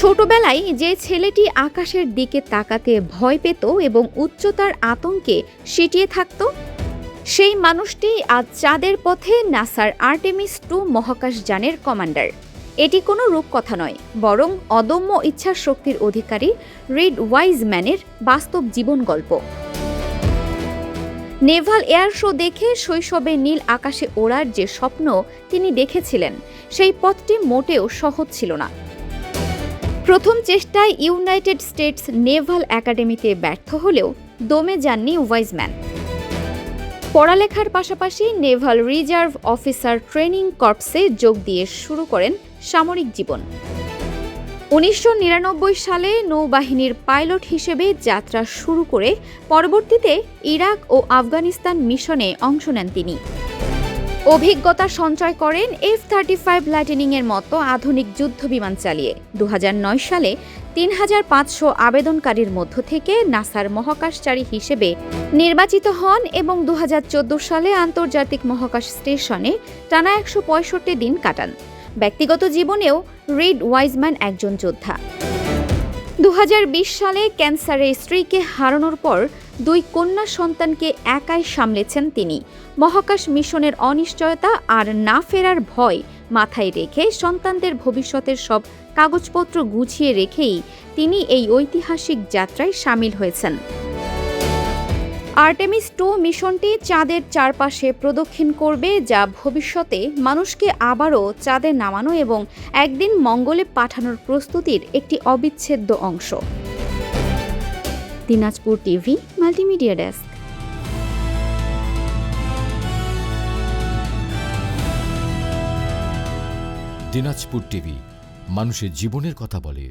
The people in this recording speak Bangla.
ছোটবেলায় যে ছেলেটি আকাশের দিকে তাকাতে ভয় পেত এবং উচ্চতার আতঙ্কে সিঁটিয়ে থাকত, সেই মানুষটি আজ চাঁদের পথে নাসার আর্টেমিস 2 মহাকাশযানের কমান্ডার। এটি কোনো রূপকথা নয়, বরং অদম্য ইচ্ছাশক্তির অধিকারী রিড ওয়াইজম্যানের বাস্তব জীবন গল্প। নেভাল এয়ার শো দেখে শৈশবে নীল আকাশে ওড়ার যে স্বপ্ন তিনি দেখেছিলেন, সেই পথটি মোটেও সহজ ছিল না। প্রথম চেষ্টায় ইউনাইটেড স্টেটস নেভাল একাডেমিতে ব্যর্থ হলেও দমে যাননি ওয়াইজম্যান। পড়ালেখার পাশাপাশি নেভাল রিজার্ভ অফিসার ট্রেনিং কর্পসে যোগ দিয়ে শুরু করেন সামরিক জীবন। 1999 সালে নৌবাহিনীর পাইলট হিসেবে যাত্রা শুরু করে পরবর্তীতে ইরাক ও আফগানিস্তান মিশনে অংশ নেন তিনি। অভিজ্ঞতা সঞ্চয় করেন F-35 লাইটেনিংয়ের মতো আধুনিক যুদ্ধবিমান চালিয়ে। 2009 সালে 3500 আবেদনকারীর মধ্য থেকে নাসার মহাকাশচারী হিসেবে নির্বাচিত হন এবং 2014 সালে আন্তর্জাতিক মহাকাশ স্টেশনে টানা 165 দিন কাটান। ব্যক্তিগত জীবনেও রিড ওয়াইজম্যান একজন যোদ্ধা। 2020 সালে ক্যান্সারে স্ত্রীকে হারানোর পর 2 কন্যা সন্তানকে একাই সামলেছেন তিনি। মহাকাশ মিশনের অনিশ্চয়তা আর না ফেরার ভয় মাথায় রেখে সন্তানদের ভবিষ্যতের সব কাগজপত্র গুছিয়ে রেখেই তিনি এই ঐতিহাসিক যাত্রায় সামিল হয়েছেন। আর্টেমিস 2 মিশনটি চাঁদের চারপাশে প্রদক্ষিণ করবে, যা ভবিষ্যতে মানুষকে আবারও চাঁদে নামানো এবং একদিন মঙ্গলে পাঠানোর প্রস্তুতির একটি অবিচ্ছেদ্য অংশ। Dinajpur TV multimedia desk. Dinajpur TV মানুষের জীবনের কথা বলে।